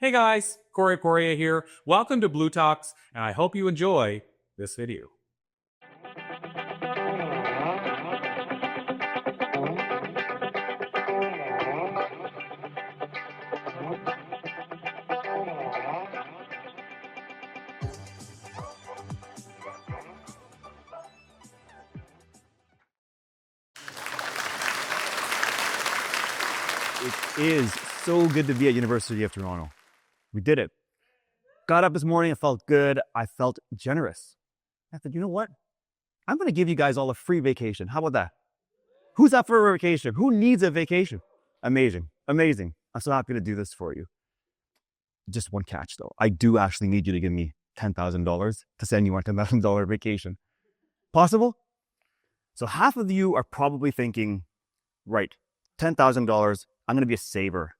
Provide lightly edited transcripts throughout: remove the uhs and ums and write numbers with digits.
Hey guys, Corey here. Welcome to Blue Talks, and I hope you enjoy this video. It is so good to be at University of Toronto. We did it. Got up this morning, I felt good. I felt generous. I said, you know what? I'm going to give you guys all a free vacation. How about that? Who's up for a vacation? Who needs a vacation? Amazing. Amazing. I'm so happy to do this for you. Just one catch though. I do actually need you to give me $10,000 to send you on a $10,000 vacation. Possible? So half of you are probably thinking, right, $10,000, I'm going to be a saver.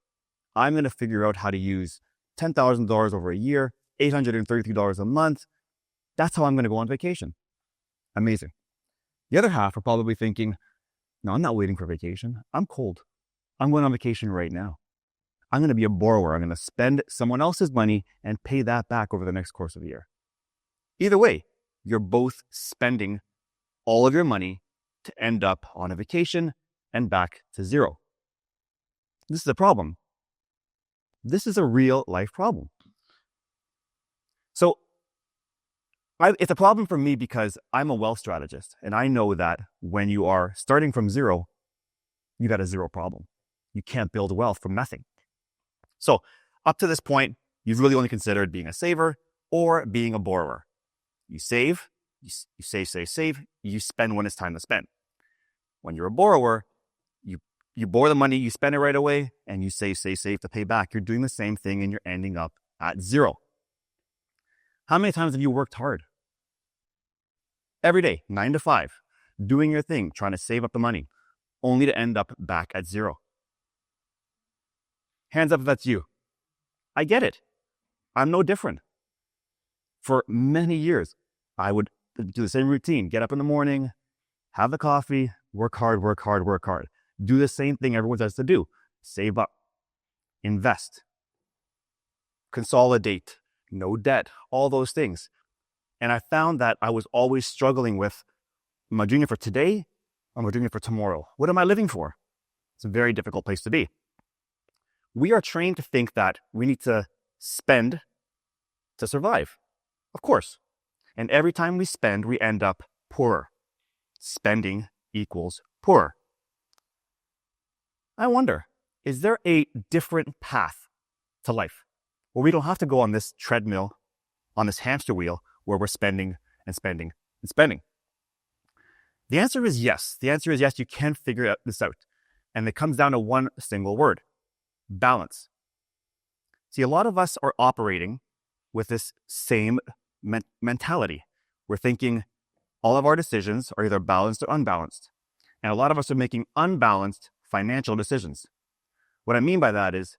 I'm going to figure out how to use $10,000 over a year, $833 a month. That's how I'm going to go on vacation. Amazing. The other half are probably thinking, no, I'm not waiting for vacation. I'm cold. I'm going on vacation right now. I'm going to be a borrower. I'm going to spend someone else's money and pay that back over the next course of the year. Either way, you're both spending all of your money to end up on a vacation and back to zero. This is a problem. This is a real life problem. So it's a problem for me because I'm a wealth strategist, and I know that when you are starting from zero, you got a zero problem. You can't build wealth from nothing. So up to this point, you've really only considered being a saver or being a borrower. You save, you save, you spend when it's time to spend. When you're a borrower, you borrow the money, you spend it right away, and you save to pay back. You're doing the same thing and you're ending up at zero. How many times have you worked hard? Every day, 9 to 5, doing your thing, trying to save up the money, only to end up back at zero. Hands up if that's you. I get it. I'm no different. For many years, I would do the same routine, get up in the morning, have the coffee, work hard. Do the same thing everyone says to do. Save up, invest, consolidate, no debt, all those things. And I found that I was always struggling with, am I doing it for today? Or am I doing it for tomorrow? What am I living for? It's a very difficult place to be. We are trained to think that we need to spend to survive. Of course. And every time we spend, we end up poorer. Spending equals poorer. I wonder, is there a different path to life where we don't have to go on this treadmill, on this hamster wheel, where we're spending and spending and spending? The answer is yes. The answer is yes, you can figure this out. And it comes down to one single word: balance. See, a lot of us are operating with this same mentality. We're thinking all of our decisions are either balanced or unbalanced. And a lot of us are making unbalanced financial decisions. What I mean by that is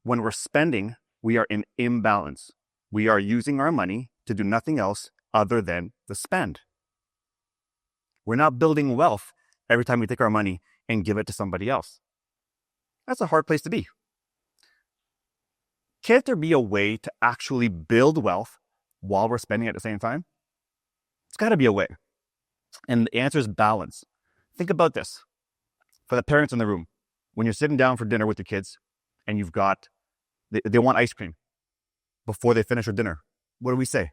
when we're spending, we are in imbalance. We are using our money to do nothing else other than to spend. We're not building wealth every time we take our money and give it to somebody else. That's a hard place to be. Can't there be a way to actually build wealth while we're spending at the same time? It's got to be a way. And the answer is balance. Think about this. For the parents in the room, when you're sitting down for dinner with your kids and you've got, they want ice cream before they finish their dinner, what do we say?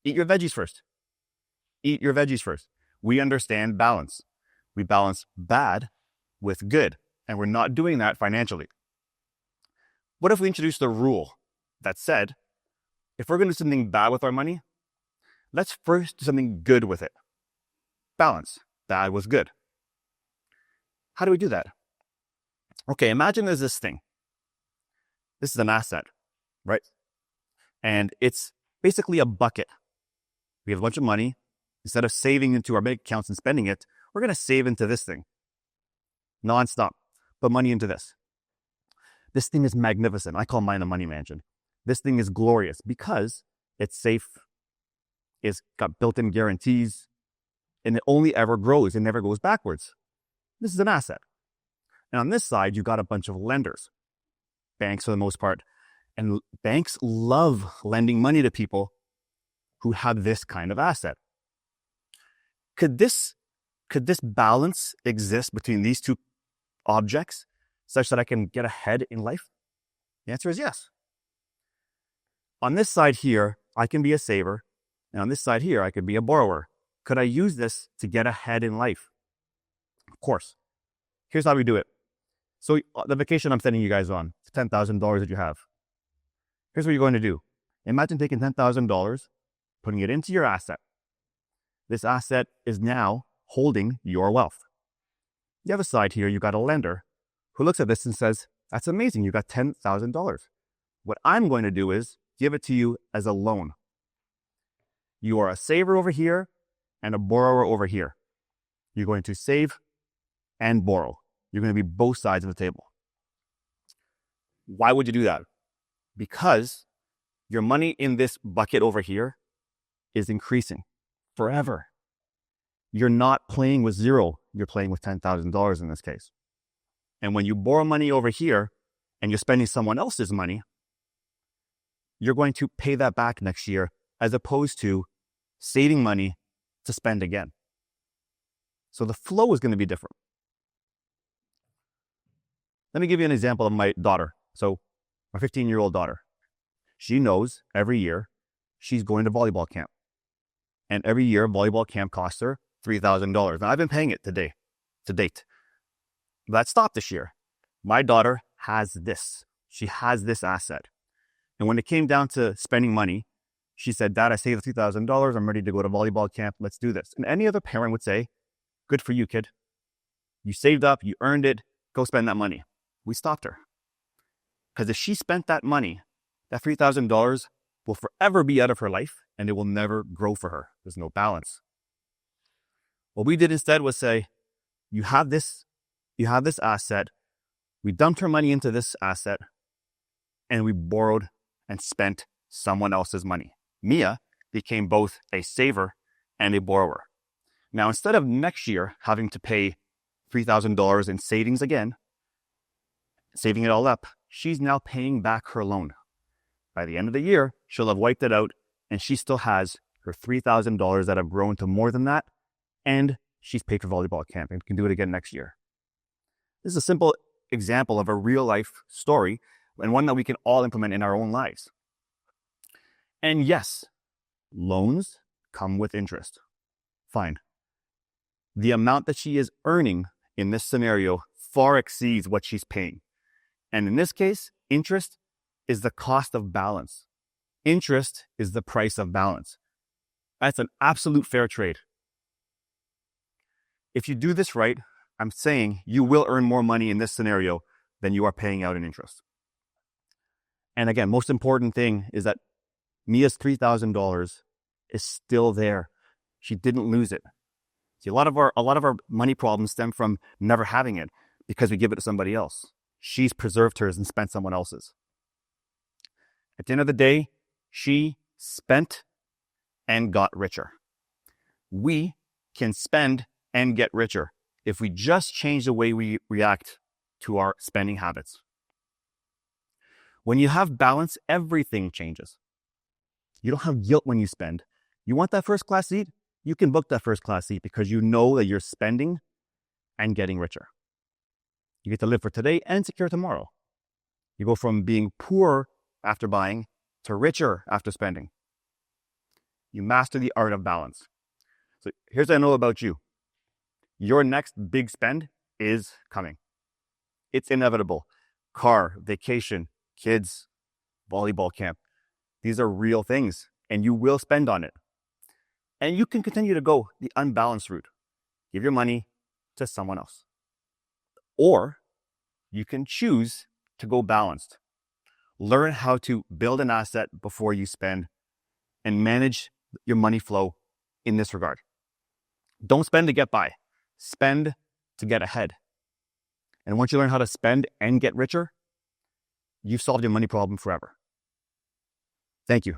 Eat your veggies first. Eat your veggies first. We understand balance. We balance bad with good, and we're not doing that financially. What if we introduced a rule that said, if we're going to do something bad with our money, let's first do something good with it. Balance. Bad with good. How do we do that? Okay, imagine there's this thing. This is an asset, right? And it's basically a bucket. We have a bunch of money. Instead of saving into our bank accounts and spending it, we're going to save into this thing. Non-stop. Put money into this. This thing is magnificent. I call mine the money mansion. This thing is glorious because it's safe. It's got built-in guarantees. And it only ever grows. It never goes backwards. This is an asset. And on this side, you've got a bunch of lenders, banks for the most part, And banks love lending money to people who have this kind of asset. Could this balance exist between these two objects such that I can get ahead in life? The answer is yes. On this side here, I can be a saver, and on this side here, I could be a borrower. Could I use this to get ahead in life? Of course. Here's how we do it. So the vacation I'm sending you guys on, it's $10,000 that you have. Here's what you're going to do. Imagine taking $10,000, putting it into your asset. This asset is now holding your wealth. The other side here, you got a lender who looks at this and says, that's amazing, you got $10,000. What I'm going to do is give it to you as a loan. You are a saver over here and a borrower over here. You're going to save and borrow. You're going to be both sides of the table. Why would you do that? Because your money in this bucket over here is increasing forever. You're not playing with zero. You're playing with $10,000 in this case. And when you borrow money over here and you're spending someone else's money, you're going to pay that back next year as opposed to saving money to spend again. So the flow is going to be different. Let me give you an example of my daughter. So my 15-year-old daughter, she knows every year she's going to volleyball camp. And every year volleyball camp costs her $3,000. Now I've been paying it to date. That stopped this year. My daughter has this. She has this asset. And when it came down to spending money, she said, Dad, I saved $3,000. I'm ready to go to volleyball camp. Let's do this. And any other parent would say, good for you, kid. You saved up, you earned it, go spend that money. We stopped her. Because if she spent that money, that $3,000 will forever be out of her life and it will never grow for her. There's no balance. What we did instead was say, you have this asset. We dumped her money into this asset and we borrowed and spent someone else's money. Mia became both a saver and a borrower. Now, instead of next year having to pay $3,000 in savings again, saving it all up, she's now paying back her loan. By the end of the year, she'll have wiped it out and she still has her $3,000 that have grown to more than that, and she's paid for volleyball camp and can do it again next year. This is a simple example of a real life story and one that we can all implement in our own lives. And yes, loans come with interest. Fine. The amount that she is earning in this scenario far exceeds what she's paying. And in this case, interest is the cost of balance. Interest is the price of balance. That's an absolute fair trade. If you do this right, I'm saying you will earn more money in this scenario than you are paying out in interest. And again, most important thing is that Mia's $3,000 is still there. She didn't lose it. See, a lot of our money problems stem from never having it because we give it to somebody else. She's preserved hers and spent someone else's. At the end of the day, she spent and got richer. We can spend and get richer if we just change the way we react to our spending habits. When you have balance, everything changes. You don't have guilt when you spend. You want that first class seat? You can book that first class seat because you know that you're spending and getting richer. You get to live for today and secure tomorrow. You go from being poor after buying to richer after spending. You master the art of balance. So here's what I know about you. Your next big spend is coming. It's inevitable. Car, vacation, kids, volleyball camp. These are real things and you will spend on it. And you can continue to go the unbalanced route. Give your money to someone else. Or you can choose to go balanced. Learn how to build an asset before you spend and manage your money flow in this regard. Don't spend to get by. Spend to get ahead. And once you learn how to spend and get richer, you've solved your money problem forever. Thank you.